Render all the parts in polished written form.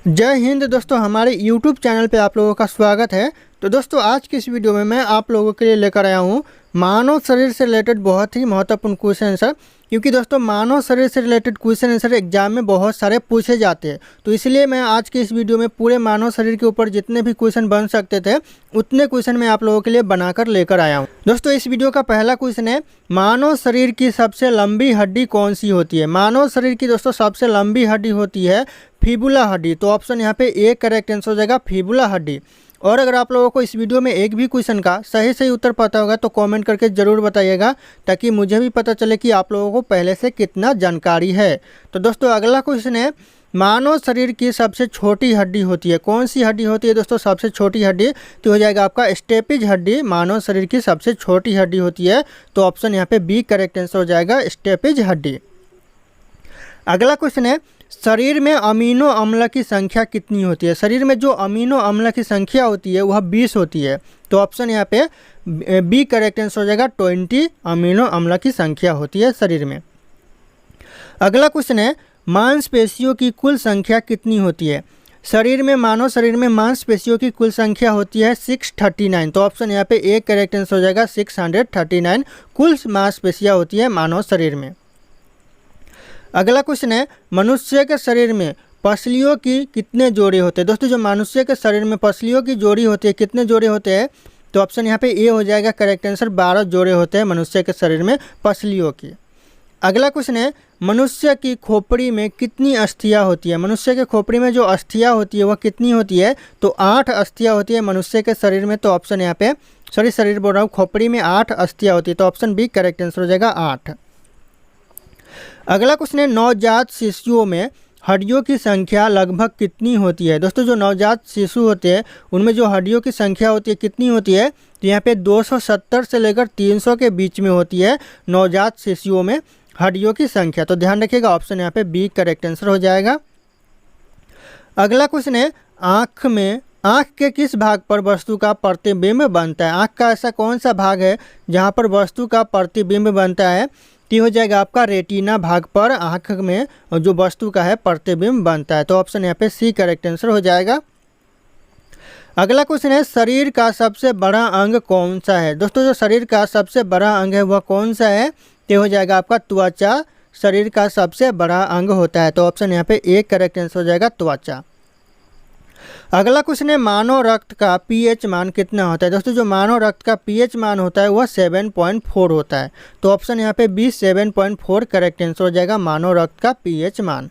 जय हिंद दोस्तों, हमारे YouTube चैनल पे आप लोगों का स्वागत है। तो दोस्तों, आज की इस वीडियो में मैं आप लोगों के लिए लेकर आया हूँ मानव शरीर से रिलेटेड बहुत ही महत्वपूर्ण क्वेश्चन आंसर। क्योंकि दोस्तों, मानव शरीर से रिलेटेड क्वेश्चन आंसर एग्जाम में बहुत सारे पूछे जाते हैं, तो इसलिए मैं आज की इस वीडियो में पूरे मानव शरीर के ऊपर जितने भी क्वेश्चन बन सकते थे उतने क्वेश्चन मैं आप लोगों के लिए बनाकर लेकर आया हूँ। दोस्तों, इस वीडियो का पहला क्वेश्चन है, मानव शरीर की सबसे लंबी हड्डी कौन सी होती है? मानव शरीर की दोस्तों सबसे लंबी हड्डी होती है फिबुला हड्डी। तो ऑप्शन यहाँ पे ए करेक्ट आंसर हो जाएगा, फिबुला हड्डी। और अगर आप लोगों को इस वीडियो में एक भी क्वेश्चन का सही उत्तर पता होगा तो कमेंट करके ज़रूर बताइएगा, ताकि मुझे भी पता चले कि आप लोगों को पहले से कितना जानकारी है। तो दोस्तों, अगला क्वेश्चन है, मानव शरीर की सबसे छोटी हड्डी होती है, कौन सी हड्डी होती है दोस्तों सबसे छोटी हड्डी? तो हो जाएगा आपका स्टेपिज हड्डी मानव शरीर की सबसे छोटी हड्डी होती है। तो ऑप्शन यहाँ पे बी करेक्ट आंसर हो जाएगा, स्टेपिज हड्डी। अगला क्वेश्चन है, शरीर में अमीनो अम्ल की संख्या कितनी होती है? शरीर में जो अमीनो अम्ल की संख्या होती है वह 20 होती है। तो ऑप्शन यहाँ पे बी करेक्ट आंसर हो जाएगा, 20 अमीनो अम्ल की संख्या होती है शरीर में। अगला क्वेश्चन है, मांसपेशियों की कुल संख्या कितनी होती है? शरीर में मानव शरीर में मांसपेशियों की कुल संख्या होती है 639। तो ऑप्शन यहाँ पे ए करेक्ट आंसर हो जाएगा, 639 कुल मांसपेशियाँ होती है मानव शरीर में। अगला क्वेश्चन है, मनुष्य के शरीर में पसलियों की कितने जोड़े होते हैं? दोस्तों, जो मनुष्य के शरीर में पसलियों की जोड़ी होती है, कितने जोड़े होते हैं? तो ऑप्शन यहाँ पे ए हो जाएगा करेक्ट आंसर, 12 जोड़े होते हैं मनुष्य के शरीर में पसलियों की। अगला क्वेश्चन है, मनुष्य की खोपड़ी में कितनी अस्थियाँ होती है? मनुष्य के खोपड़ी में जो अस्थियाँ होती है वह कितनी होती है? तो 8 अस्थियाँ होती है मनुष्य के शरीर में। तो ऑप्शन यहाँ पे शरीर बोल रहा हूँ, खोपड़ी में 8 अस्थियाँ होती है। तो ऑप्शन बी करेक्ट आंसर हो जाएगा, 8। अगला क्वेश्चन है, नवजात शिशुओं में हड्डियों की संख्या लगभग कितनी होती है? दोस्तों, जो नवजात शिशु होते हैं उनमें जो हड्डियों की संख्या होती है कितनी होती है? तो यहाँ पे 270 से लेकर 300 के बीच में होती है नवजात शिशुओं में हड्डियों की संख्या। तो ध्यान रखिएगा, ऑप्शन यहाँ पे बी करेक्ट आंसर हो जाएगा। अगला क्वेश्चन है, आँख के किस भाग पर वस्तु का प्रतिबिंब बनता है? आँख का ऐसा कौन सा भाग है जहाँ पर वस्तु का प्रतिबिंब बनता है? तो हो जाएगा आपका रेटिना भाग पर आँख में जो वस्तु का है प्रतिबिंब बनता है। तो ऑप्शन यहाँ पे सी करेक्ट आंसर हो जाएगा। अगला क्वेश्चन है, शरीर का सबसे बड़ा अंग कौन सा है? दोस्तों, जो शरीर का सबसे बड़ा अंग है वह कौन सा है? तो हो जाएगा आपका त्वचा शरीर का सबसे बड़ा अंग होता है। तो ऑप्शन यहाँ पे ए करेक्ट आंसर हो जाएगा, त्वचा। अगला क्वेश्चन है, मानव रक्त का पीएच मान कितना होता है? दोस्तों, जो मानव रक्त का पीएच मान होता है वह 7.4 होता है। तो ऑप्शन यहाँ पे बी 7.4 करेक्ट आंसर हो जाएगा, मानव रक्त का पीएच मान।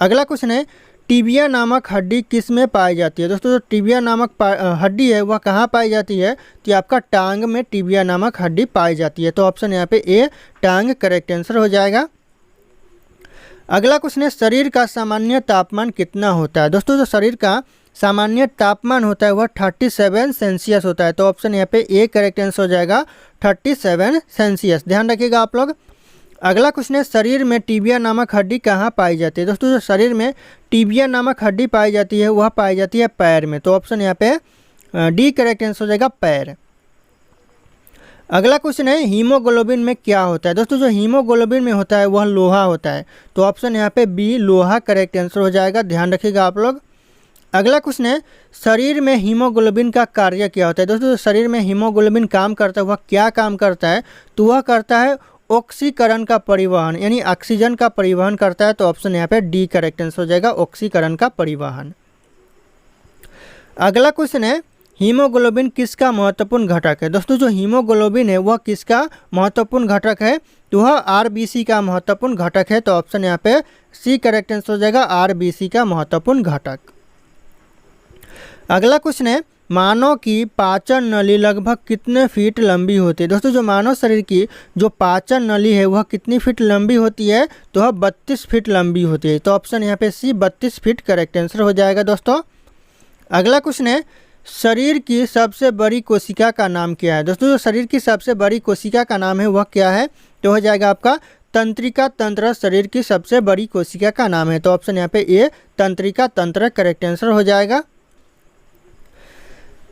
अगला क्वेश्चन है, टिबिया नामक हड्डी किस में पाई जाती है? दोस्तों, जो टिबिया नामक हड्डी है वह कहाँ पाई जाती है? तो आपका टांग में टिबिया नामक हड्डी पाई जाती है। तो ऑप्शन यहाँ पे ए टांग करेक्ट आंसर हो जाएगा। अगला क्वेश्चन है, शरीर का सामान्य तापमान कितना होता है? दोस्तों, जो शरीर का सामान्य तापमान होता है वह 37 सेल्सियस होता है। तो ऑप्शन यहाँ पे ए करेक्ट आंसर हो जाएगा, 37 सेल्सियस। ध्यान रखिएगा आप लोग। अगला क्वेश्चन है, शरीर में टिबिया नामक हड्डी कहाँ पाई जाती है? दोस्तों, जो शरीर में टिबिया नामक हड्डी पाई जाती है वह पाई जाती है पैर में। तो ऑप्शन यहाँ पे डी करेक्ट आंसर हो जाएगा, पैर। अगला क्वेश्चन है, हीमोग्लोबिन में क्या होता है? दोस्तों, जो हीमोग्लोबिन में होता है वह लोहा होता है। तो ऑप्शन यहाँ पे बी लोहा करेक्ट आंसर हो जाएगा। ध्यान रखिएगा आप लोग। अगला क्वेश्चन है, शरीर में हीमोग्लोबिन का कार्य क्या होता है? दोस्तों, शरीर में हीमोग्लोबिन काम करता है वह क्या काम करता है? तो वह करता है ऑक्सीकरण का परिवहन, यानी ऑक्सीजन का परिवहन करता है। तो ऑप्शन यहाँ पे डी करेक्ट आंसर हो जाएगा, ऑक्सीकरण का परिवहन। अगला क्वेश्चन है, हीमोग्लोबिन किसका महत्वपूर्ण घटक है? दोस्तों, जो हीमोग्लोबिन है वह किसका महत्वपूर्ण घटक है? तो वह आरबीसी का महत्वपूर्ण घटक है। तो ऑप्शन यहाँ पे सी करेक्ट आंसर हो जाएगा, आरबीसी का महत्वपूर्ण घटक। अगला क्वेश्चन है, मानव की पाचन नली लगभग कितने फीट लंबी होती है? दोस्तों, जो मानव शरीर की जो पाचन नली है वह कितनी फीट लंबी होती है? तो वह 32 फीट लंबी होती है। तो ऑप्शन यहाँ पे सी 32 फीट करेक्ट आंसर हो जाएगा दोस्तों। अगला क्वेश्चन है, शरीर की सबसे बड़ी कोशिका का नाम क्या है? दोस्तों, जो शरीर की सबसे बड़ी कोशिका का नाम है वह क्या है? तो हो जाएगा आपका तंत्रिका तंत्र शरीर की सबसे बड़ी कोशिका का नाम है। तो ऑप्शन यहाँ पे ए तंत्रिका तंत्र करेक्ट आंसर हो जाएगा।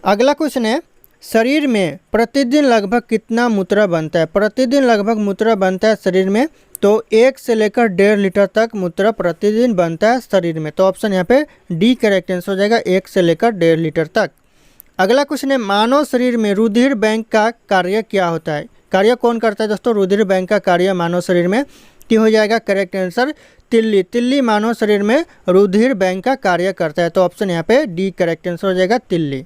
अगला क्वेश्चन है, शरीर में प्रतिदिन लगभग कितना मूत्र बनता है? प्रतिदिन लगभग मूत्र बनता है शरीर में। तो 1 से लेकर 1.5 लीटर तक मूत्र प्रतिदिन बनता है शरीर में। तो ऑप्शन यहाँ पे डी करेक्ट आंसर हो जाएगा, 1 से लेकर 1.5 लीटर तक। अगला क्वेश्चन है, मानव शरीर में रुधिर बैंक का कार्य क्या होता है? कार्य कौन करता है दोस्तों? रुधिर बैंक का कार्य मानव शरीर में क्या हो जाएगा? करेक्ट आंसर तिल्ली। तिल्ली मानव शरीर में रुधिर बैंक का कार्य करता है। तो ऑप्शन यहाँ पे डी करेक्ट आंसर हो जाएगा, तिल्ली।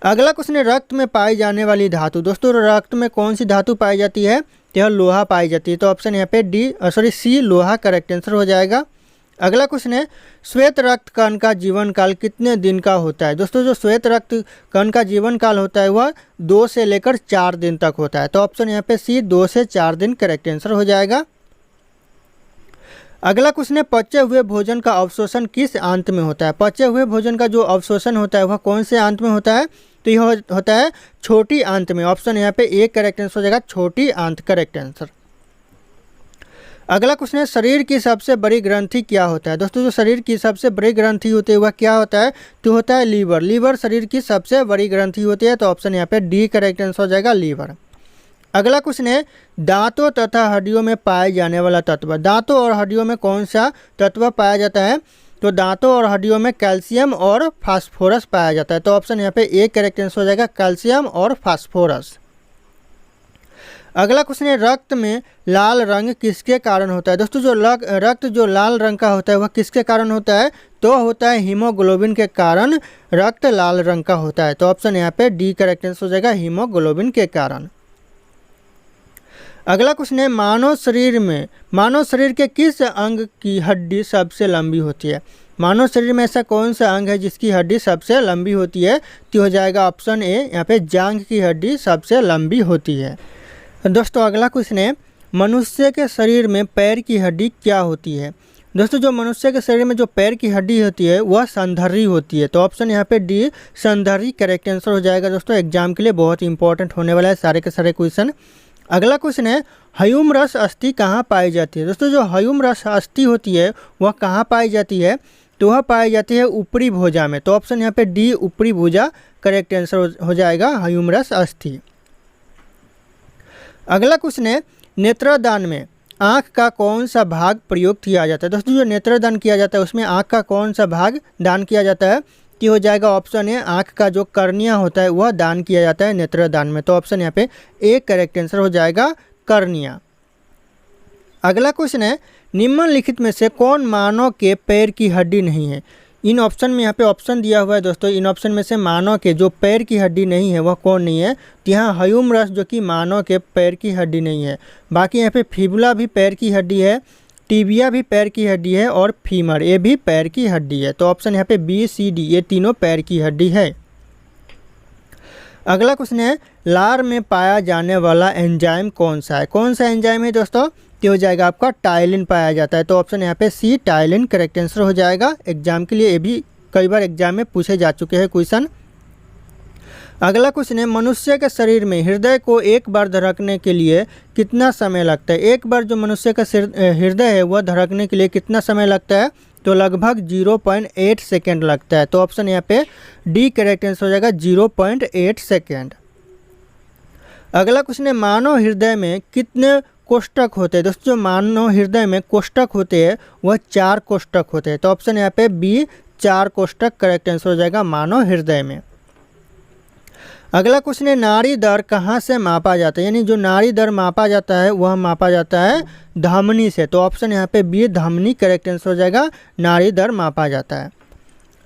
अगला क्वेश्चन है, रक्त में पाई जाने वाली धातु। दोस्तों रक्त में कौन सी धातु पाई जाती है? यह लोहा पाई जाती है। तो ऑप्शन यहाँ पे सी लोहा करेक्ट आंसर हो जाएगा। अगला क्वेश्चन है, श्वेत रक्त कण का जीवन काल कितने दिन का होता है? दोस्तों जो श्वेत रक्त कण का जीवन काल होता है वह 2 से लेकर 4 दिन तक होता है। तो ऑप्शन यहाँ पे सी 2 से 4 दिन करेक्ट आंसर हो जाएगा। अगला क्वेश्चन है, पचे हुए भोजन का अवशोषण किस आंत में होता है? पचे हुए भोजन का जो अवशोषण होता है वह कौन से आंत में होता है? तो यह होता है छोटी आंत में। ऑप्शन यहाँ पे ए करेक्ट आंसर हो जाएगा, छोटी आंत करेक्ट आंसर। अगला क्वेश्चन है, शरीर की सबसे बड़ी ग्रंथि क्या होता है? दोस्तों जो शरीर की सबसे बड़ी ग्रंथि होती है वह क्या होता है? तो होता है लीवर। लीवर शरीर की सबसे बड़ी ग्रंथि होती है। तो ऑप्शन यहाँ पे डी करेक्ट आंसर हो जाएगा, लीवर। अगला क्वेश्चन है, दांतों तथा हड्डियों में पाए जाने वाला तत्व। दांतों और हड्डियों में कौन सा तत्व पाया जाता है? तो दांतों और हड्डियों में कैल्शियम और फास्फोरस पाया जाता है। तो ऑप्शन यहाँ पे ए करेक्ट आंसर हो जाएगा, कैल्शियम और फास्फोरस। अगला क्वेश्चन है, रक्त में लाल रंग किसके कारण होता है? दोस्तों जो रक्त जो लाल रंग का होता है वह किसके कारण होता है? तो होता है हीमोग्लोबिन के कारण रक्त लाल रंग का होता है। तो ऑप्शन यहाँ पे डी करेक्ट आंसर हो जाएगा, हीमोग्लोबिन के कारण। अगला क्वेश्चन है, मानव शरीर के किस अंग की हड्डी सबसे लंबी होती है? मानव शरीर में ऐसा कौन सा अंग है जिसकी हड्डी सबसे लंबी होती है? तो हो जाएगा ऑप्शन ए, यहाँ पे जांघ की हड्डी सबसे लंबी होती है। दोस्तों अगला क्वेश्चन है, मनुष्य के शरीर में पैर की हड्डी क्या होती है? दोस्तों जो मनुष्य के शरीर में जो पैर की हड्डी होती है वह संधारी होती है। तो ऑप्शन यहाँ पे डी संधारी करेक्ट आंसर हो जाएगा। दोस्तों एग्जाम के लिए बहुत इंपॉर्टेंट होने वाला है सारे के सारे क्वेश्चन। अगला क्वेश्चन है, ह्यूमरस अस्थि कहाँ पाई जाती है? दोस्तों जो ह्यूमरस अस्थि होती है वह कहाँ पाई जाती है? तो वह पाई जाती है ऊपरी भुजा में। तो ऑप्शन यहाँ पे डी ऊपरी भुजा करेक्ट आंसर हो जाएगा, ह्यूमरस अस्थि। अगला क्वेश्चन है, नेत्रदान में आँख का कौन सा भाग प्रयोग किया जाता है? दोस्तों जो नेत्रदान किया जाता है उसमें आँख का कौन सा भाग दान किया जाता है? कि हो जाएगा ऑप्शन है, आँख का जो कर्निया होता है वह दान किया जाता है नेत्रदान में। तो ऑप्शन यहाँ पे ए करेक्ट आंसर हो जाएगा, कर्निया। अगला क्वेश्चन है, निम्नलिखित में से कौन मानव के पैर की हड्डी नहीं है? इन ऑप्शन में यहाँ पे ऑप्शन दिया हुआ है दोस्तों, इन ऑप्शन में से मानव के जो पैर की हड्डी नहीं है वह कौन नहीं है? तो यहाँ ह्यूमरस जो कि मानव के पैर की हड्डी नहीं है। बाकी यहाँ पे फिबुला भी पैर की हड्डी है, टिबिया भी पैर की हड्डी है और फीमर ये भी पैर की हड्डी है। तो ऑप्शन यहाँ पे बी सी डी ये तीनों पैर की हड्डी है। अगला क्वेश्चन है, लार में पाया जाने वाला एंजाइम कौन सा है? कौन सा एंजाइम है दोस्तों? तो हो जाएगा आपका टाइलिन पाया जाता है। तो ऑप्शन यहाँ पे सी टाइलिन करेक्ट आंसर हो जाएगा। एग्जाम के लिए ये भी कई बार एग्जाम में पूछे जा चुके हैं क्वेश्चन। अगला क्वेश्चन है, मनुष्य के शरीर में हृदय को एक बार धड़कने के लिए कितना समय लगता है? एक बार जो मनुष्य का हृदय है वह धड़कने के लिए कितना समय लगता है? तो लगभग 0.8 सेकेंड लगता है। तो ऑप्शन यहाँ पे डी करेक्ट आंसर हो जाएगा, 0.8 सेकेंड। अगला क्वेश्चन है, मानव हृदय में कितने कोष्ठक होते हैं? दोस्तों जो मानव हृदय में कोष्ठक होते हैं वह 4 कोष्ठक होते हैं। तो ऑप्शन यहाँ पे बी 4 कोष्ठक करेक्ट आंसर हो जाएगा मानव हृदय में। अगला क्वेश्चन है, नाड़ी दर कहाँ से मापा जाता है? यानी जो नाड़ी दर मापा जाता है वह मापा जाता है धमनी से। तो ऑप्शन यहाँ पे बी धमनी करेक्ट आंसर हो जाएगा, नाड़ी दर मापा जाता है।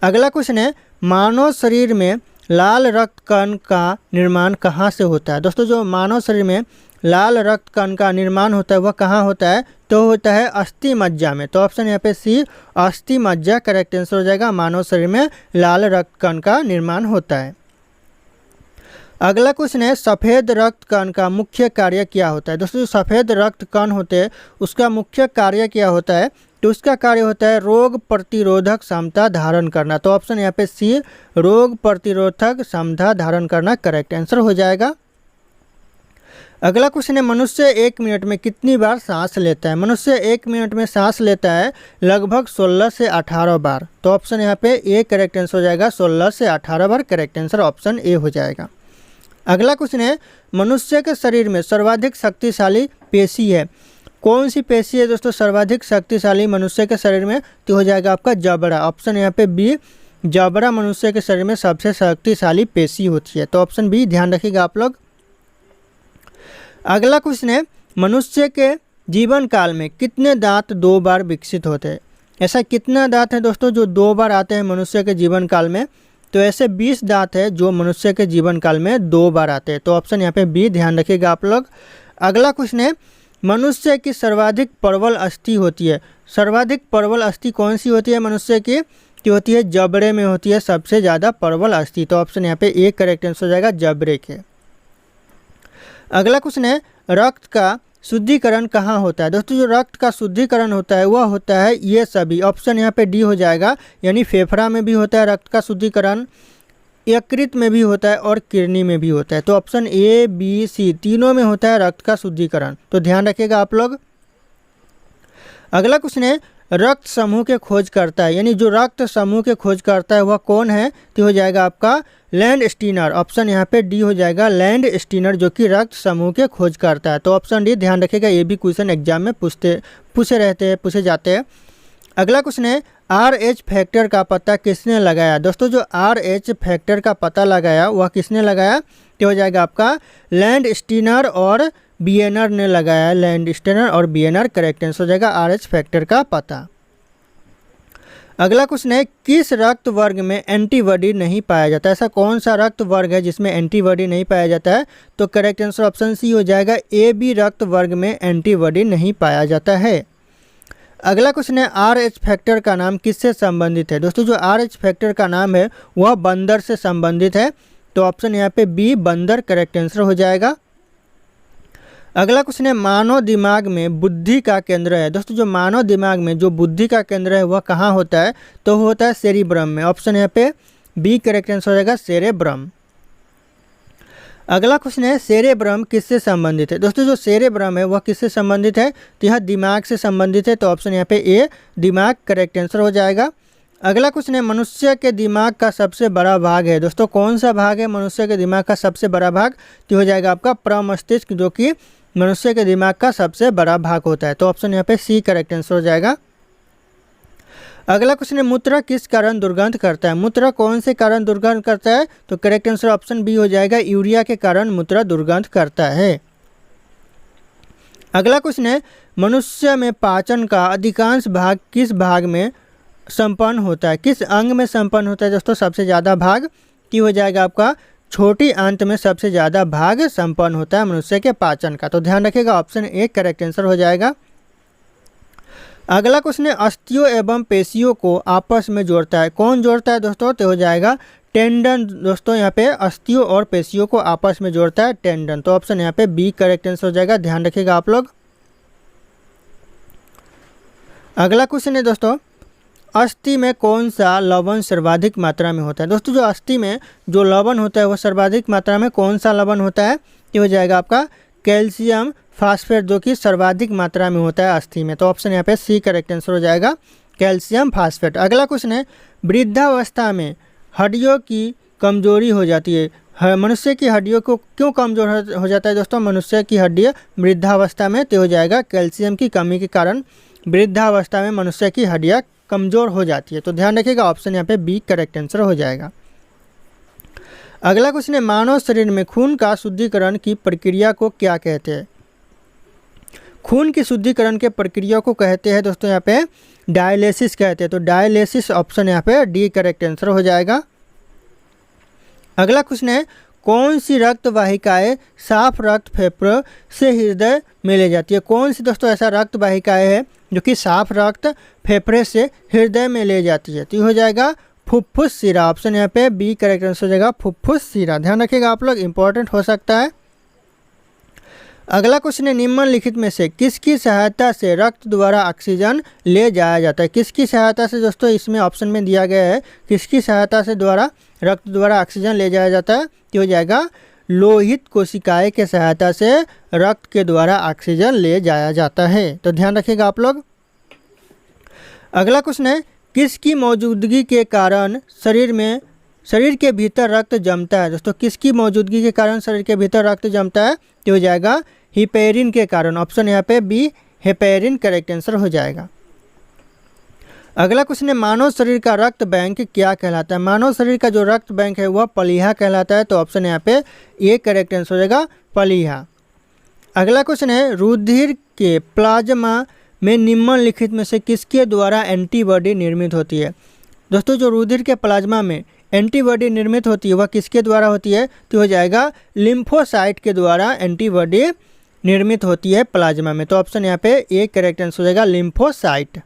अगला क्वेश्चन है, मानव शरीर में लाल रक्त कण का निर्माण कहाँ से होता है? दोस्तों जो मानव शरीर में लाल रक्त कण का निर्माण होता है वह कहाँ होता है? तो होता है अस्थि मज्जा में। तो ऑप्शन यहाँ पे सी अस्थि मज्जा करेक्ट आंसर हो जाएगा, मानव शरीर में लाल रक्त कण का निर्माण होता है। अगला क्वेश्चन है, सफ़ेद रक्त कण का मुख्य कार्य क्या होता है? दोस्तों जो सफ़ेद रक्त कण होते हैं उसका मुख्य कार्य क्या होता है? तो उसका कार्य होता है रोग प्रतिरोधक क्षमता धारण करना। तो ऑप्शन यहाँ पे सी रोग प्रतिरोधक क्षमता धारण करना करेक्ट आंसर हो जाएगा। अगला क्वेश्चन है, मनुष्य 1 मिनट में कितनी बार सांस लेता है? मनुष्य 1 मिनट में सांस लेता है लगभग 16 से 18 बार। तो ऑप्शन यहाँ पे ए करेक्ट आंसर हो जाएगा, 16 से 18 बार करेक्ट आंसर ऑप्शन ए हो जाएगा। अगला क्वेश्चन है, मनुष्य के शरीर में सर्वाधिक शक्तिशाली पेशी है कौन सी पेशी है दोस्तों सर्वाधिक शक्तिशाली मनुष्य के शरीर में? तो हो जाएगा आपका जबड़ा। ऑप्शन यहाँ पे बी, जबड़ा मनुष्य के शरीर में सबसे शक्तिशाली पेशी होती है। तो ऑप्शन बी ध्यान रखिएगा आप लोग। अगला क्वेश्चन है, मनुष्य के जीवन काल में कितने दांत 2 बार विकसित होते हैं? ऐसा कितना दांत है दोस्तों जो 2 बार आते हैं मनुष्य के जीवन काल में? तो ऐसे 20 दांत है जो मनुष्य के जीवन काल में 2 बार आते हैं। तो ऑप्शन यहाँ पे बी ध्यान रखिएगा आप लोग। अगला क्वेश्चन है, मनुष्य की सर्वाधिक प्रबल अस्थि होती है। सर्वाधिक प्रबल अस्थि कौन सी होती है मनुष्य की? जो होती है जबड़े में होती है सबसे ज़्यादा प्रबल अस्थि। तो ऑप्शन यहाँ पे ए करेक्ट आंसर हो जाएगा, जबड़े के। अगला क्वेश्चन है, रक्त का शुद्धिकरण कहाँ होता है? दोस्तों जो रक्त का शुद्धिकरण होता है वह होता है ये सभी। ऑप्शन यहाँ पे डी हो जाएगा, यानी फेफड़ा में भी होता है रक्त का शुद्धिकरण, यकृत में भी होता है और किडनी में भी होता है। तो ऑप्शन ए बी सी तीनों में होता है रक्त का शुद्धिकरण। तो ध्यान रखिएगा आप लोग। अगला क्वेश्चन है, रक्त समूह के खोज करता है, यानी जो रक्त समूह के खोज करता है वह कौन है? तो हो जाएगा आपका लैंड स्टीनर। ऑप्शन यहाँ पे डी हो जाएगा, लैंड स्टीनर, जो कि रक्त समूह के खोज करता है। तो ऑप्शन डी ध्यान रखिएगा, ये भी क्वेश्चन एग्जाम में पूछे जाते हैं। अगला क्वेश्चन है, RH फैक्टर का पता किसने लगाया? दोस्तों जो RH फैक्टर का पता लगाया वह किसने लगाया? तो हो जाएगा आपका लैंड स्टीनर और बीएनर ने लगाया। लैंड स्टीनर और बीएनर करेक्ट आंसर हो जाएगा RH फैक्टर का पता। अगला क्वेश्चन है, किस रक्त वर्ग में एंटीबॉडी नहीं पाया जाता? ऐसा कौन सा रक्त वर्ग है जिसमें एंटीबॉडी नहीं पाया जाता है? तो करेक्ट आंसर ऑप्शन सी हो जाएगा, AB रक्त वर्ग में एंटीबॉडी नहीं पाया जाता है। अगला क्वेश्चन है, RH फैक्टर का नाम किससे संबंधित है? दोस्तों जो RH फैक्टर का नाम है वह बंदर से संबंधित है। तो ऑप्शन यहाँ पे बी बंदर करेक्ट आंसर हो जाएगा। अगला क्वेश्चन है, मानव दिमाग में बुद्धि का केंद्र है। दोस्तों जो मानव दिमाग में जो बुद्धि का केंद्र है वह कहाँ होता है? तो होता है सेरिब्रम में। ऑप्शन यहाँ पे बी करेक्ट आंसर हो जाएगा, सेरेब्रम। अगला क्वेश्चन है, सेरेब्रम किससे संबंधित है? दोस्तों जो सेरेब्रम है वह किससे संबंधित है? तो यह दिमाग से संबंधित है। तो ऑप्शन यहाँ पे ए दिमाग करेक्ट आंसर हो जाएगा। अगला क्वेश्चन है, मनुष्य के दिमाग का सबसे बड़ा भाग है। दोस्तों कौन सा भाग है मनुष्य के दिमाग का सबसे बड़ा भाग? तो हो जाएगा आपका प्रमस्तिष्क, जो कि मनुष्य के दिमाग का सबसे बड़ा भाग होता है। तो ऑप्शन यहाँ पे सी करेक्ट आंसर हो जाएगा। अगला क्वेश्चन है, मूत्र किस कारण दुर्गंध करता है? मूत्र कौन से कारण दुर्गंध करता है? तो करेक्ट आंसर ऑप्शन बी हो जाएगा, यूरिया के कारण मूत्र दुर्गंध करता है। अगला क्वेश्चन है, मनुष्य में पाचन का अधिकांश भाग किस भाग में संपन्न होता है? किस अंग में संपन्न होता है दोस्तों सबसे ज़्यादा भाग? की हो जाएगा आपका छोटी आंत में सबसे ज़्यादा भाग संपन्न होता है मनुष्य के पाचन का। तो ध्यान रखिएगा, ऑप्शन ए करेक्ट आंसर हो जाएगा। अगला क्वेश्चन है, अस्थियों एवं पेशियों को आपस में जोड़ता है। कौन जोड़ता है दोस्तों? तो हो जाएगा टेंडन। दोस्तों यहाँ पे अस्थियों और पेशियों को आपस में जोड़ता है टेंडन। तो ऑप्शन यहाँ पे बी करेक्ट आंसर हो जाएगा, ध्यान रखिएगा आप लोग। अगला क्वेश्चन है दोस्तों, अस्थि में कौन सा लवण सर्वाधिक मात्रा में होता है? दोस्तों जो अस्थि में जो लवण होता है वह सर्वाधिक मात्रा में कौन सा लवण होता है? ये हो जाएगा आपका कैल्शियम फास्फेट, जो कि सर्वाधिक मात्रा में होता है अस्थि में। तो ऑप्शन यहाँ पे सी करेक्ट आंसर हो जाएगा, कैल्शियम फास्फेट। अगला क्वेश्चन है, वृद्धावस्था में हड्डियों की कमजोरी हो जाती है। मनुष्य की हड्डियों को क्यों कमजोर हो जाता है दोस्तों मनुष्य की हड्डियाँ वृद्धावस्था में? तो हो जाएगा कैल्शियम की कमी के कारण वृद्धावस्था में मनुष्य की हड्डियाँ कमज़ोर हो जाती है। तो ध्यान रखिएगा, ऑप्शन यहाँ पे बी करेक्ट आंसर हो जाएगा। अगला क्वेश्चन है, मानव शरीर में खून का शुद्धिकरण की प्रक्रिया को क्या कहते हैं? खून की शुद्धिकरण के प्रक्रिया को कहते हैं दोस्तों यहाँ पे डायलिसिस कहते हैं। तो डायलिसिस ऑप्शन यहाँ पे डी करेक्ट आंसर हो जाएगा। अगला क्वेश्चन है, कौन सी रक्त वाहिकाएँ साफ रक्त फेफड़ों से हृदय में ले जाती है? कौन सी दोस्तों ऐसा रक्त वाहिकाएँ है जो कि साफ रक्त फेफड़े से हृदय में ले जाती है? तो ये हो जाएगा फुफ्फुस शिरा। ऑप्शन यहाँ पे बी करेक्ट आंसर हो जाएगा, फुफ्फुस शिरा। ध्यान रखिएगा आप लोग, इंपॉर्टेंट हो सकता है। अगला क्वेश्चन है, निम्नलिखित में से किसकी सहायता से रक्त द्वारा ऑक्सीजन ले जाया जाता है? किसकी सहायता से दोस्तों इसमें ऑप्शन में दिया गया है, किसकी सहायता से द्वारा रक्त द्वारा ऑक्सीजन ले जाया जाता है? तो हो जाएगा लोहित कोशिकाएं के सहायता से रक्त के द्वारा ऑक्सीजन ले जाया जाता है। तो ध्यान रखिएगा आप लोग। अगला क्वेश्चन है, किसकी मौजूदगी के कारण शरीर के भीतर रक्त जमता है? दोस्तों किसकी मौजूदगी के कारण शरीर के भीतर रक्त जमता है? तो हो जाएगा हिपेरिन के कारण। ऑप्शन यहाँ पे बी हेपेरिन करेक्ट आंसर हो जाएगा। अगला क्वेश्चन है मानव शरीर का रक्त बैंक क्या कहलाता है। मानव शरीर का जो रक्त बैंक है वह पलीहा कहलाता है। तो ऑप्शन यहाँ पे ए करेक्ट आंसर हो जाएगा, पलीहा। अगला क्वेश्चन है रुधिर के प्लाज्मा में निम्नलिखित में से किसके द्वारा एंटीबॉडी निर्मित होती है। दोस्तों जो रुधिर के प्लाज्मा में एंटीबॉडी निर्मित होती है वह किसके द्वारा होती है, तो हो जाएगा लिम्फोसाइट के द्वारा एंटीबॉडी निर्मित होती है प्लाज्मा में। तो ऑप्शन यहाँ पे ए करेक्ट आंसर हो जाएगा, लिम्फोसाइट।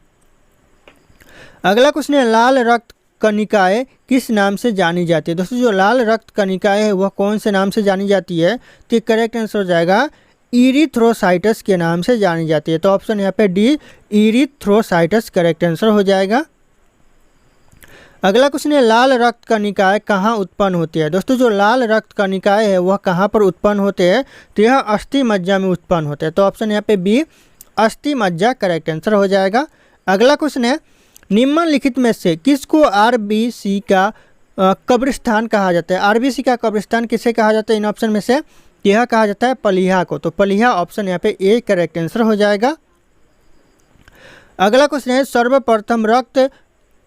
अगला क्वेश्चन है लाल रक्त कणिकाएं किस नाम से जानी जाती है। दोस्तों जो लाल रक्त कणिकाएं है वह कौन से नाम से जानी जाती है, तो करेक्ट आंसर हो जाएगा इरिथ्रोसाइटस के नाम से जानी जाती है। तो ऑप्शन यहाँ पे डी इरिथ्रोसाइटस करेक्ट आंसर हो जाएगा। अगला क्वेश्चन है लाल रक्त कणिकाएं कहाँ उत्पन्न होती है। दोस्तों जो लाल रक्त कणिकाएं है वह कहाँ पर उत्पन्न होते हैं, तो यह अस्थि मज्जा में उत्पन्न होते हैं। तो ऑप्शन यहाँ पे बी अस्थि मज्जा करेक्ट आंसर हो जाएगा। अगला क्वेश्चन है निम्नलिखित में से किसको आरबीसी का कब्रिस्तान कहा जाता है। आरबीसी का कब्रिस्तान किसे कहा जाता है, इन ऑप्शन में से यह कहा जाता है पलीहा को। तो पलीहा ऑप्शन यहाँ पे ए करेक्ट आंसर हो जाएगा। अगला क्वेश्चन है सर्वप्रथम रक्त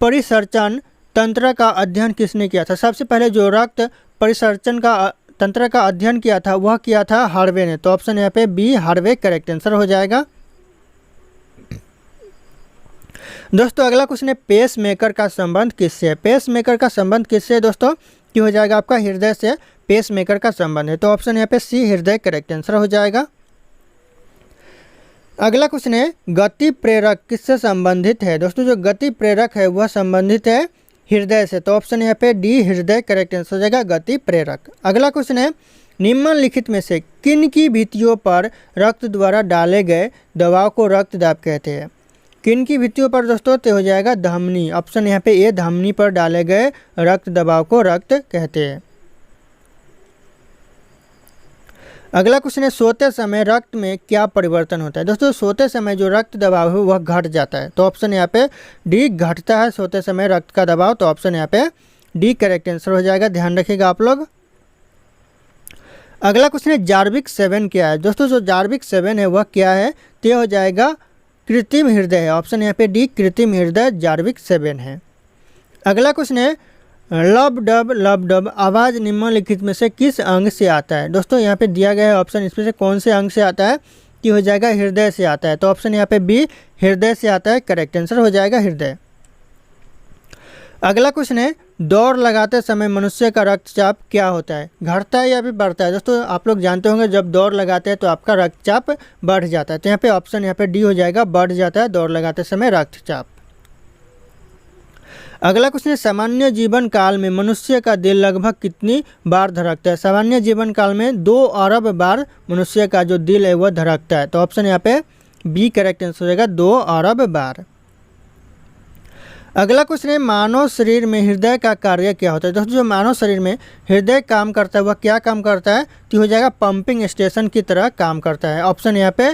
परिसंचरण तंत्र का अध्ययन किसने किया था। सबसे पहले जो रक्त परिसंचरण का तंत्र का अध्ययन किया था वह किया था हार्वे ने। तो ऑप्शन यहाँ पे बी हार्वे करेक्ट आंसर हो जाएगा। दोस्तों अगला क्वेश्चन है पेस मेकर का संबंध किससे है। पेस मेकर का संबंध किससे है दोस्तों, कि हो जाएगा आपका हृदय से पेस मेकर का संबंध है। तो ऑप्शन यहाँ पे सी हृदय करेक्ट आंसर हो जाएगा। अगला क्वेश्चन है गति प्रेरक किससे संबंधित है। दोस्तों जो गति प्रेरक है वह संबंधित है हृदय से। तो ऑप्शन यहाँ पे डी हृदय करेक्ट आंसर हो जाएगा, गति प्रेरक। अगला क्वेश्चन है निम्नलिखित में से किन की भित्तियों पर रक्त द्वारा डाले गए दबाव को रक्तदाब कहते हैं। किन की भित्तियों पर दोस्तों, तो हो जाएगा धमनी। ऑप्शन यहाँ पे ए धमनी पर डाले गए रक्त दबाव को रक्त कहते हैं। अगला क्वेश्चन है सोते समय रक्त में क्या परिवर्तन होता है। दोस्तों सोते समय जो रक्त दबाव है वह घट जाता है। तो ऑप्शन यहाँ पे डी घटता है सोते समय रक्त का दबाव। तो ऑप्शन यहाँ पे डी करेक्ट आंसर हो जाएगा, ध्यान रखिएगा आप लोग। अगला क्वेश्चन है जार्विक 7 क्या है। दोस्तों जो जार्विक 7 है वह क्या है, तो हो जाएगा कृत्रिम हृदय है। ऑप्शन यहाँ पे डी कृत्रिम हृदय जार्विक 7 है। अगला क्वेश्चन है लब डब आवाज़ निम्नलिखित में से किस अंग से आता है। दोस्तों यहाँ पे दिया गया है ऑप्शन, इसमें से कौन से अंग से आता है, कि हो जाएगा हृदय से आता है। तो ऑप्शन यहाँ पे बी हृदय से आता है, करेक्ट आंसर हो जाएगा हृदय। अगला क्वेश्चन है दौड़ लगाते समय मनुष्य का रक्तचाप क्या होता है, घटता है या फिर बढ़ता है। दोस्तों आप लोग जानते होंगे जब दौड़ लगाते हैं तो आपका रक्तचाप बढ़ जाता है। तो यहाँ पे ऑप्शन यहाँ पे डी हो जाएगा, बढ़ जाता है दौड़ लगाते समय रक्तचाप। अगला क्वेश्चन है सामान्य जीवन काल में मनुष्य का दिल लगभग कितनी बार धड़कता है। सामान्य जीवन काल में 2 अरब बार मनुष्य का जो दिल है वह धड़कता है। तो ऑप्शन यहाँ पे बी करेक्ट आंसर हो जाएगा, 2 अरब बार। अगला क्वेश्चन है मानव शरीर में हृदय का कार्य क्या होता है। दोस्तों जो मानव शरीर में हृदय काम करता है वह क्या काम करता है, तो हो जाएगा पंपिंग स्टेशन की तरह काम करता है। ऑप्शन यहाँ पे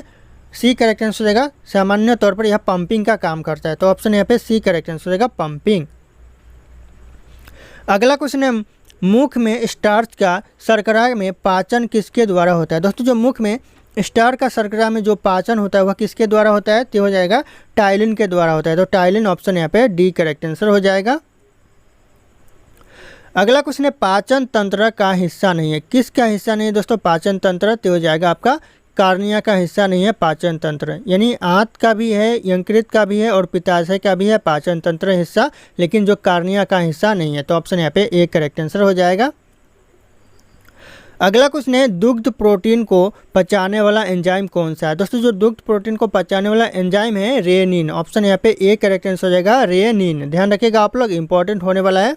सी करेक्ट आंसर हो जाएगा, सामान्य तौर पर यह पंपिंग का काम करता है। तो ऑप्शन यहाँ पे सी करेक्ट आंसर हो जाएगा, पंपिंग। अगला क्वेश्चन है मुख में स्टार्च का शर्करा में पाचन किसके द्वारा होता है। दोस्तों जो मुख में स्टार्च का शर्करा में जो पाचन होता है वह किसके द्वारा होता है, तो हो जाएगा टाइलिन के द्वारा होता है। तो टाइलिन ऑप्शन यहाँ पे डी करेक्ट आंसर हो जाएगा। अगला क्वेश्चन है पाचन तंत्र का हिस्सा नहीं है, किसका हिस्सा नहीं है दोस्तों पाचन तंत्र, तो हो जाएगा आपका कार्निया का हिस्सा नहीं है पाचन तंत्र। यानी आंत का भी है, यकृत का भी है और पित्ताशय का भी है पाचन तंत्र हिस्सा, लेकिन जो कार्निया का हिस्सा नहीं है। तो ऑप्शन यहाँ पे ए करेक्ट आंसर हो जाएगा। अगला क्वेश्चन है दुग्ध प्रोटीन को पचाने वाला एंजाइम कौन सा है। दोस्तों जो दुग्ध प्रोटीन को पचाने वाला एंजाइम है रेनिन। ऑप्शन यहाँ पे ए करेक्ट आंसर हो जाएगा, रेनिन। ध्यान रखिएगा आप लोग, इंपॉर्टेंट होने वाला है।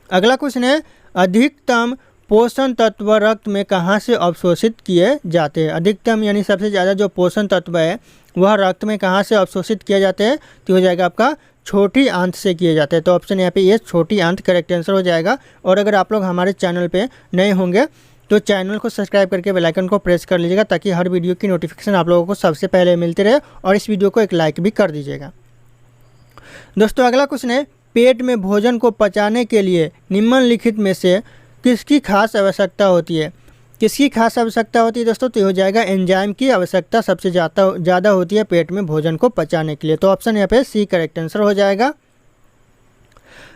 अगला क्वेश्चन है अधिकतम पोषण तत्व रक्त में कहाँ से अवशोषित किए जाते हैं। अधिकतम यानी सबसे ज़्यादा जो पोषण तत्व है वह रक्त में कहाँ से अवशोषित किए जाते हैं, तो हो जाएगा आपका छोटी आंत से किए जाते हैं। तो ऑप्शन यहाँ पे ये छोटी आंत करेक्ट आंसर हो जाएगा। और अगर आप लोग हमारे चैनल पे नए होंगे तो चैनल को सब्सक्राइब करके बेल आइकन को प्रेस कर लीजिएगा, ताकि हर वीडियो की नोटिफिकेशन आप लोगों को सबसे पहले मिलती रहे। और इस वीडियो को एक लाइक भी कर दीजिएगा। दोस्तों अगला क्वेश्चन है पेट में भोजन को पचाने के लिए निम्नलिखित में से किसकी खास आवश्यकता होती है। किसकी खास आवश्यकता होती है दोस्तों, तो हो जाएगा एंजाइम की आवश्यकता सबसे ज़्यादा होती है पेट में भोजन को पचाने के लिए। तो ऑप्शन यहाँ पे सी करेक्ट आंसर हो जाएगा।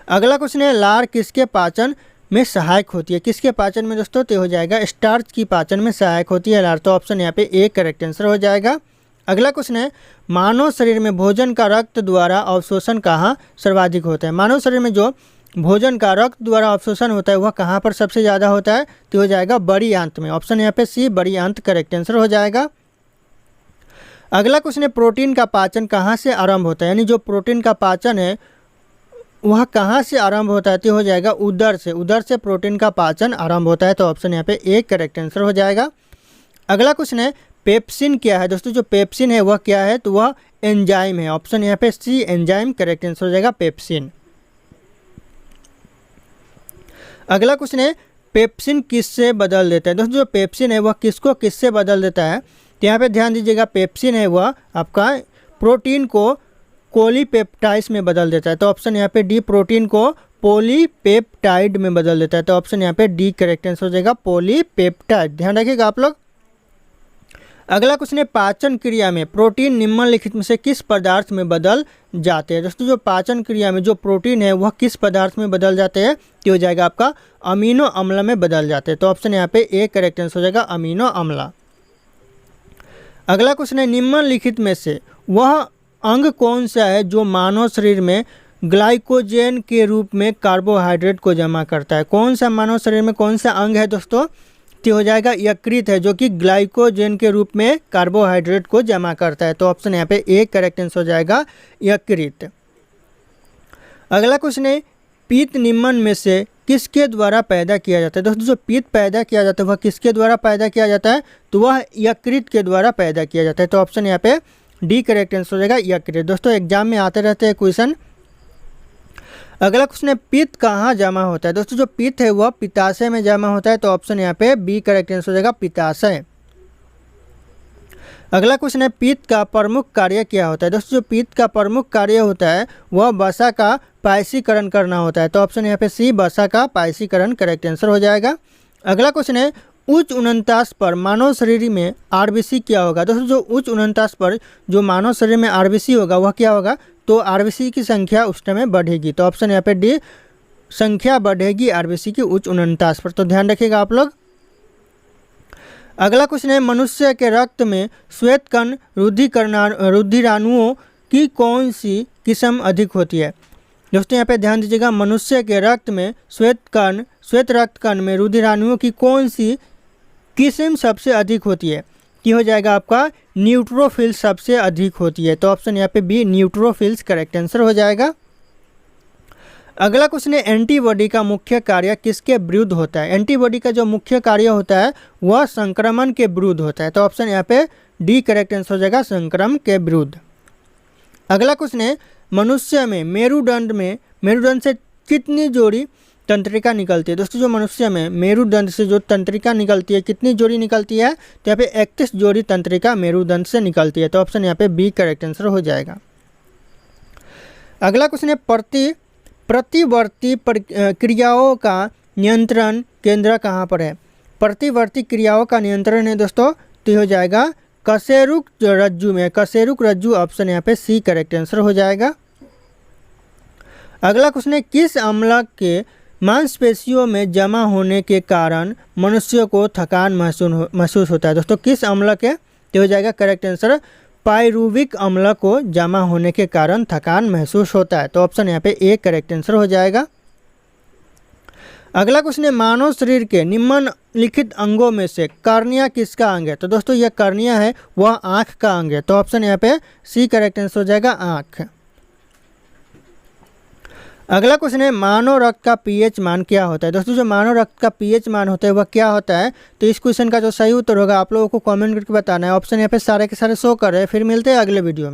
अगला क्वेश्चन है लार किसके पाचन में सहायक होती है, किसके पाचन में दोस्तों, तो हो जाएगा स्टार्च की पाचन में सहायक होती है लार। तो ऑप्शन यहाँ पे ए करेक्ट आंसर हो जाएगा। अगला क्वेश्चन है मानव शरीर में भोजन का रक्त द्वारा अवशोषण कहाँ सर्वाधिक होता है। मानव शरीर में जो भोजन का रक्त द्वारा अवशोषण होता है वह कहाँ पर सबसे ज़्यादा होता है, तो हो जाएगा बड़ी आंत में। ऑप्शन यहाँ पे सी बड़ी आंत करेक्ट आंसर हो जाएगा। अगला क्वेश्चन है प्रोटीन का पाचन कहाँ से आरंभ होता है, यानी जो प्रोटीन का पाचन है वह कहाँ से आरंभ होता है, तो हो जाएगा उदर से। उदर से प्रोटीन का पाचन आरंभ होता है। तो ऑप्शन यहाँ पे ए करेक्ट आंसर हो जाएगा। अगला क्वेश्चन है पेप्सिन क्या है दोस्तों, जो पेप्सिन है वह क्या है, तो वह एंजाइम है। ऑप्शन यहाँ पे सी एंजाइम करेक्ट आंसर हो जाएगा पेप्सिन। अगला क्वेश्चन है पेप्सिन किससे बदल देता है दोस्तों, जो पेप्सिन है वह किसको किससे बदल देता है, तो यहाँ पे ध्यान दीजिएगा पेप्सिन है वह आपका प्रोटीन को पॉलीपेप्टाइड्स में बदल देता है। तो ऑप्शन यहाँ पे डी प्रोटीन को पॉलीपेप्टाइड में बदल देता है। तो ऑप्शन यहाँ पे डी करेक्ट आंसर हो जाएगा पॉलीपेप्टाइड, ध्यान रखिएगा आप लोग। अगला क्वेश्चन है पाचन क्रिया में प्रोटीन निम्नलिखित में से किस पदार्थ में बदल जाते हैं दोस्तों, जो पाचन क्रिया में जो प्रोटीन है वह किस पदार्थ में बदल जाते हैं, तो हो जाएगा आपका अमीनो अम्ल में बदल जाते हैं। तो ऑप्शन यहाँ पे ए करेक्ट आंसर हो जाएगा अमीनो अम्ल। अगला क्वेश्चन है निम्नलिखित में से वह अंग कौन सा है जो मानव शरीर में ग्लाइकोजेन के रूप में कार्बोहाइड्रेट को जमा करता है। कौन सा मानव शरीर में कौन सा अंग है दोस्तों, तो हो जाएगा यकृत है, जो कि ग्लाइकोजेन के रूप में कार्बोहाइड्रेट को जमा करता है। तो ऑप्शन यहाँ पे ए करेक्ट आंसर हो जाएगा यकृत। अगला क्वेश्चन है पित्त निम्न में से किसके द्वारा पैदा किया जाता है दोस्तों, जो पित्त पैदा किया जाता है वह किसके द्वारा पैदा किया जाता है, तो वह यकृत के द्वारा पैदा किया जाता है। तो ऑप्शन यहाँ पे डी करेक्ट आंसर हो जाएगा यकृत। दोस्तों एग्जाम में आते रहते हैं क्वेश्चन। अगला क्वेश्चन है पित्त कहाँ जमा होता है दोस्तों, जो पित्त है वह पित्ताशय में जमा होता है। तो ऑप्शन यहाँ पे बी करेक्ट आंसर हो जाएगा पित्ताशय। अगला क्वेश्चन है पित्त का प्रमुख कार्य क्या होता है दोस्तों, जो पित्त का प्रमुख कार्य होता है वह वसा का पायसीकरण करना होता है। तो ऑप्शन यहाँ पे सी वसा का पायसीकरण करेक्ट आंसर हो जाएगा। अगला क्वेश्चन है उच्च उनतास पर मानव शरीर में आरबीसी क्या होगा दोस्तों, जो उच्च उनतास पर जो मानव शरीर में आरबीसी होगा वह क्या होगा, तो आरबीसी की संख्या उस समय बढ़ेगी। तो ऑप्शन यहाँ पे डी संख्या बढ़ेगी आरबीसी की उच्च उनतास पर। तो ध्यान रखिएगा आप लोग। अगला क्वेश्चन है मनुष्य के रक्त में श्वेत कण रुधिराणुओं की कौन सी किस्म अधिक होती है दोस्तों, यहाँ पे ध्यान दीजिएगा मनुष्य के रक्त में श्वेत रक्त कण में रुधिराणुओं की कौन सी किस्म सबसे अधिक होती है, कि हो जाएगा आपका न्यूट्रोफिल्स सबसे अधिक होती है। तो ऑप्शन यहाँ पे बी न्यूट्रोफिल्स करेक्ट आंसर हो जाएगा। अगला क्वेश्चन है एंटीबॉडी का मुख्य कार्य किसके विरुद्ध होता है। एंटीबॉडी का जो मुख्य कार्य होता है वह संक्रमण के विरुद्ध होता है। तो ऑप्शन यहाँ पे डी करेक्ट आंसर हो जाएगा संक्रमण के विरुद्ध। अगला क्वेश्चन है मनुष्य में मेरुदंड से कितनी जोड़ी तंत्रिका निकलती है दोस्तों, जो मनुष्य में मेरुदंड से जो तंत्रिका निकलती है कितनी जोड़ी निकलती है, तो यहाँ पे 31 जोड़ी तंत्रिका मेरुदंड से निकलती है। तो ऑप्शन यहाँ पे बी करेक्ट आंसर हो जाएगा। अगला क्वेश्चन है प्रतिवर्ती क्रियाओं का नियंत्रण केंद्र कहाँ पर है। प्रतिवर्ती क्रियाओं का नियंत्रण है दोस्तों, तो हो जाएगा कशेरुक रज्जु में, कशेरुक रज्जु। ऑप्शन यहाँ पे सी करेक्ट आंसर हो जाएगा। अगला क्वेश्चन है किस अम्ल के मांसपेशियों में जमा होने के कारण मनुष्य को थकान महसूस होता है दोस्तों, किस अम्ल के, तो हो जाएगा करेक्ट आंसर पाइरुविक अम्ल को जमा होने के कारण थकान महसूस होता है। तो ऑप्शन यहाँ पे ए करेक्ट आंसर हो जाएगा। अगला क्वेश्चन है मानव शरीर के निम्नलिखित अंगों में से कर्निया किसका अंग है, तो दोस्तों यह कर्निया है वह आँख का अंग है। तो ऑप्शन यहाँ पे सी करेक्ट आंसर हो जाएगा आँख। अगला क्वेश्चन है मानव रक्त का पीएच मान क्या होता है दोस्तों, जो मानव रक्त का पीएच मान होता है वह क्या होता है, तो इस क्वेश्चन का जो सही उत्तर होगा आप लोगों को कमेंट करके बताना है। ऑप्शन यहाँ पे सारे के सारे शो कर रहे हैं। फिर मिलते हैं अगले वीडियो में।